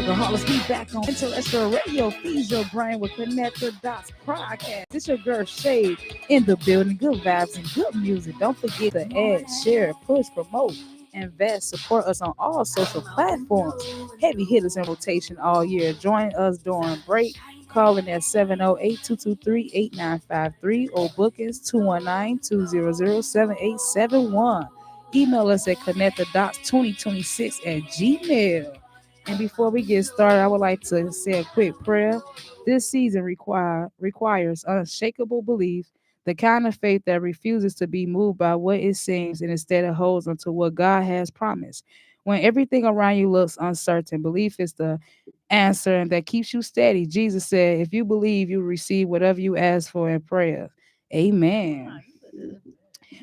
workaholics. Be back on Intellectual Radio. Feed your brain with Connect the Dots podcast. It's your girl Shade in the building. Good vibes and good music. Don't forget to add, share, push, promote, invest, support us on all social platforms. Heavy hitters in rotation all year. Join us during break. Calling at 708-223-8953 or bookings 219-200-7871. Email us at connectthedots2026 at gmail. And before we get started, I would like to say a quick prayer. This season requires unshakable belief, the kind of faith that refuses to be moved by what it seems and instead holds onto what God has promised. When everything around you looks uncertain, belief is the answer and that keeps you steady. Jesus said, if you believe, you receive whatever you ask for in prayer. Amen.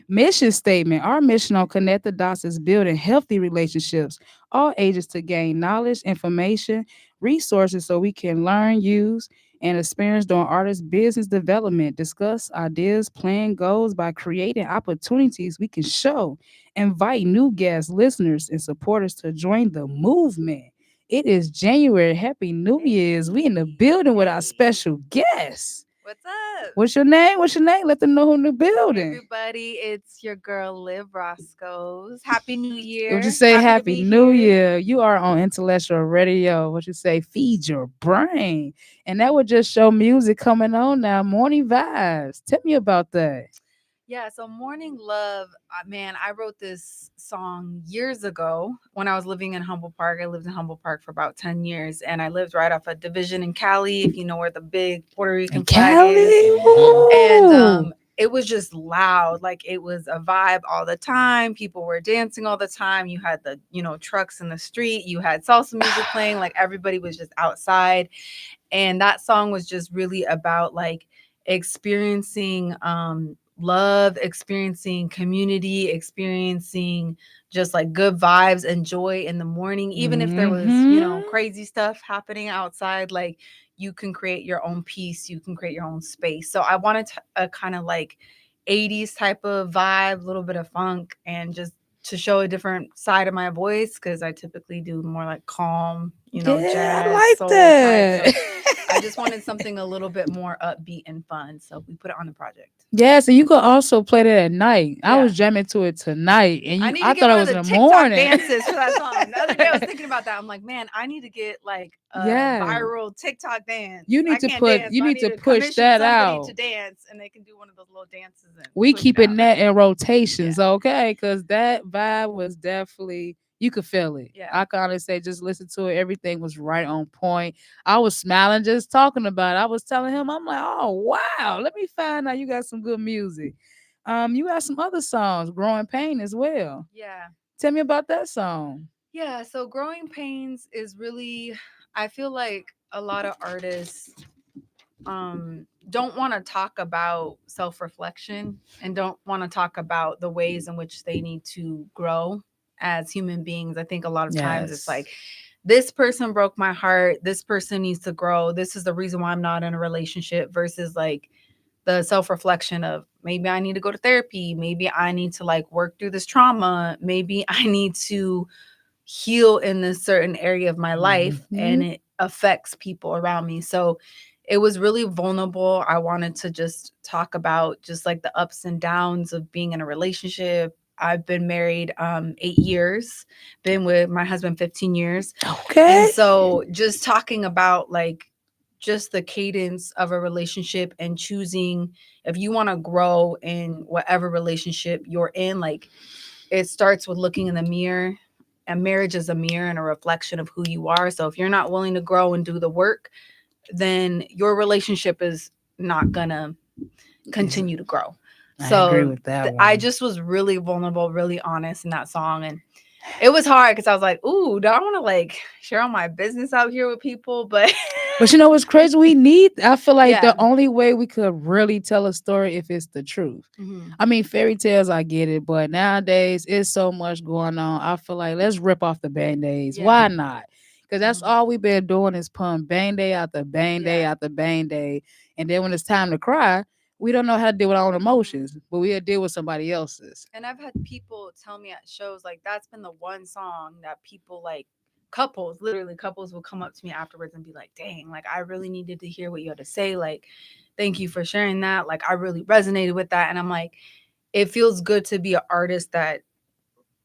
Mission statement. Our mission on Connect the Dots is building healthy relationships, all ages to gain knowledge, information, resources so we can learn, use, and experience during artist business development. Discuss ideas, plan goals by creating opportunities we can show. Invite new guests, listeners, and supporters to join the movement. It is January. Happy New Year's. We in the building with our special guests. What's up? What's your name? What's your name? Let them know who in the building. Everybody, it's your girl Liv Roscoe's. Happy New Year. Would you say Happy New here. Year? You are on Intellectual Radio. What you say? Feed your brain. And that would just show music coming on now. Morning vibes. Tell me about that. Yeah, so Morning Love, man, I wrote this song years ago when I was living in Humboldt Park. I lived in Humboldt Park for about 10 years, and I lived right off a Division in Cali, if you know where the big Puerto Rican flag is. And it was just loud. Like, it was a vibe all the time. People were dancing all the time. You had the, trucks in the street. You had salsa music playing. Like, everybody was just outside. And that song was just really about, like, experiencing love, experiencing community, experiencing just like good vibes and joy in the morning, even if there was crazy stuff happening outside. Like, you can create your own peace, you can create your own space. So I wanted a kind of like 80s type of vibe, a little bit of funk, and just to show a different side of my voice, because I typically do more like calm, jazz, I like soul that. type. So I just wanted something a little bit more upbeat and fun, so we put it on the project. Yeah, so you could also play that at night. Yeah. I was jamming to it tonight, and I thought it was in the TikTok morning. Dances for that song. The other day I was thinking about that. I'm like, man, I need to get like a viral TikTok dance. You need to push that out to dance, and they can do one of those little dances. And we keeping that in rotations, okay? Because that vibe was definitely. You could feel it. Yeah. I can honestly say, just listen to it. Everything was right on point. I was smiling just talking about it. I was telling him, I'm like, oh, wow. Let me find out you got some good music. You got some other songs, Growing Pain as well. Yeah. Tell me about that song. Yeah. So Growing Pains is really, I feel like a lot of artists don't want to talk about self-reflection and don't want to talk about the ways in which they need to grow as human beings. I think a lot of times it's like, this person broke my heart, this person needs to grow, this is the reason why I'm not in a relationship, versus like the self-reflection of maybe I need to go to therapy, maybe I need to like work through this trauma, maybe I need to heal in this certain area of my life, and it affects people around me. So it was really vulnerable. I wanted to just talk about just like the ups and downs of being in a relationship. I've been married 8 years, been with my husband 15 years. Okay. And so just talking about like just the cadence of a relationship and choosing if you want to grow in whatever relationship you're in, like it starts with looking in the mirror, and marriage is a mirror and a reflection of who you are. So if you're not willing to grow and do the work, then your relationship is not gonna continue to grow. So I agree with that one. I just was really vulnerable, really honest in that song. And it was hard because I was like, ooh, do I want to like share all my business out here with people? But you know what's crazy? I feel like the only way we could really tell a story if it's the truth. Mm-hmm. I mean, fairy tales, I get it. But nowadays, it's so much going on. I feel like let's rip off the Band-Aids. Yeah. Why not? Because that's all we've been doing is putting Band-Aid out the Band-Aid out the Band-Aid. And then when it's time to cry, we don't know how to deal with our own emotions, but we'll deal with somebody else's. And I've had people tell me at shows, like, that's been the one song that people, like, couples, literally couples, will come up to me afterwards and be like, dang, like I really needed to hear what you had to say. Like, thank you for sharing that. Like, I really resonated with that. And I'm like, it feels good to be an artist that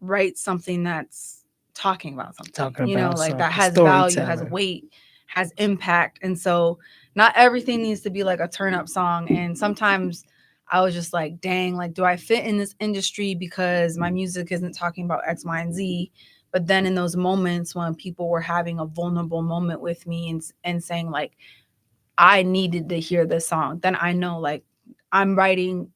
writes something that's talking about something, Talking about like that something, has value, has storytelling. weight, has impact. And so not everything needs to be like a turn up song. And sometimes I was just like, dang, like, do I fit in this industry because my music isn't talking about X, Y, and Z? But then in those moments when people were having a vulnerable moment with me and saying like, I needed to hear this song, then I know like I'm writing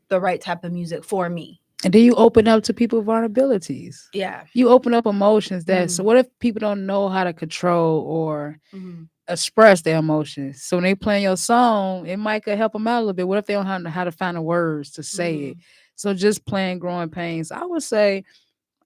the right type of music for me. And then you open up to people vulnerabilities. Yeah. You open up emotions that. So Mhm. what if people don't know how to control or Mhm. express their emotions? So when they play your song, it might could help them out a little bit. What if they don't know how to find the words to say it? Mhm. So just playing growing pains, I would say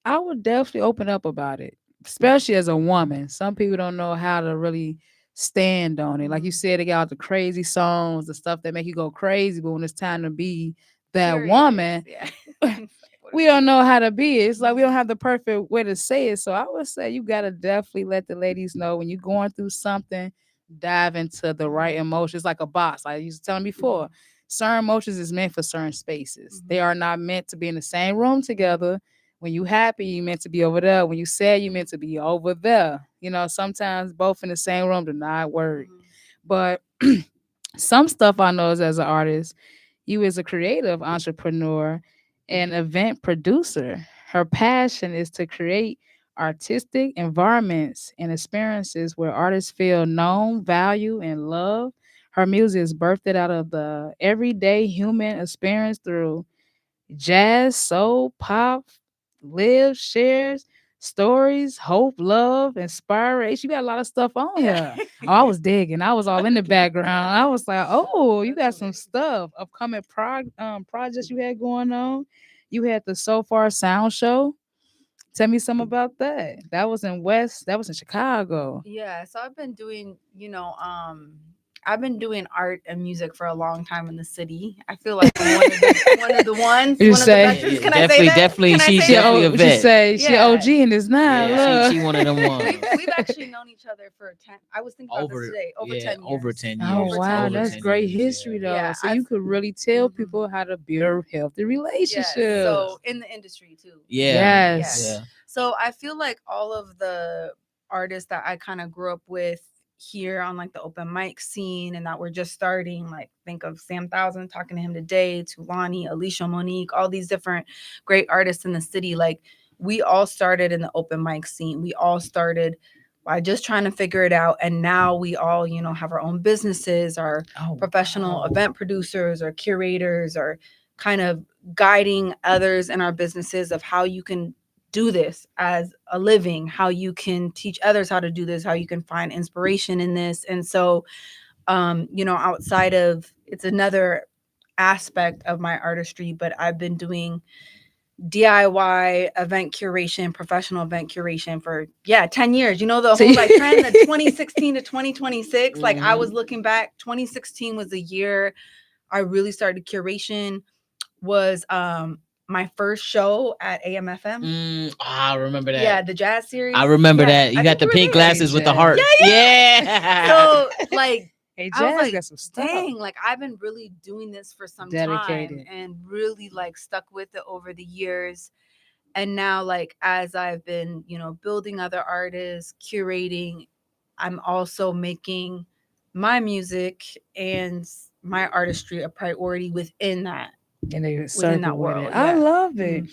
I would definitely open up about it, especially as a woman. Some people don't know how to really stand on it. Like you Mhm. said, they got all the crazy songs, the stuff that make you go crazy. But when it's time to be that Curious. woman, Yeah. It's like, what we is don't this? know how to be. It's like we don't Mhm. have the perfect way to say it. So I would say you gotta definitely let the ladies know when you're going through something, dive into the right Mhm. emotions like a box. Like I used to tell them before, Mhm. certain emotions is meant for certain spaces. They Mhm. are not meant to be in the same room Mhm. together. When you happy, you meant to be over there. When you sad, you meant to be over there. Sometimes both in the same room do not work. Mhm. But some stuff I know is as an artist, you as a creative entrepreneur and event producer. Her passion is to create artistic environments and experiences where artists feel known, valued, and loved. Her music is birthed out of the everyday human experience through jazz, soul, pop, lives, shares, stories, hope, love, inspiration. You got a lot of stuff on Yeah. here. Oh, I was digging. I was all in the background. I was like, oh, you That's got some hilarious. stuff. Upcoming projects you had going on. You had the So Far Sound Show. Tell me something about that. That was in Chicago. Yeah, so I've been doing art and music for a long time in the city. I feel like I'm You one of the say veterans. Can I say that? Definitely. Can I She's say she that? definitely a she vet. say she Yeah. OG in this now. Yeah, Yeah. she Look. one of them We've ones. actually known each other for 10. I was thinking about this Over, today. Over yeah, 10 over years. 10 years. Oh Over 10 wow, Over that's years. 10 great years. history Yeah. though. Yeah, So you could really tell mhm. people how to build healthy Yes. relationships. So in the industry too. Yeah. Yeah. Yes. Yeah. So I feel like all of the artists that I kind of grew up with here on like the open mic scene and that we're just starting, like think of Sam Thousand, talking to him today, Tulani, Alicia Monique, all these different great artists in the city. Like we all started in the open mic scene. We all started by just trying to figure it out. And now we all, have our own businesses, our Oh professional wow. event producers or curators, or kind of guiding others in our businesses of how you can do this as a living, how you can teach others how to do this, how you can find inspiration in this. And so, outside of, it's another aspect of my artistry, but I've been doing DIY event curation, professional event curation for 10 years. The whole See? like trend, the 2016 to 2026. Like I was Mhm. looking back, 2016 was the year I really started curation. Was my first show at AMFM. I remember Yeah, that. the jazz series. I remember Yeah, that. You I got think the you were pink there. Hey glasses with the Jazz. heart. Yeah. So like Hey I was Jazz like, got some stuff. dang, like I've been really doing this for some time Dedicated. and really like stuck with it over the years. And now like as I've been, building other artists, curating, I'm also making my music and my artistry a priority within that In a within circle that with it. world. I Yeah. love it. Mhm.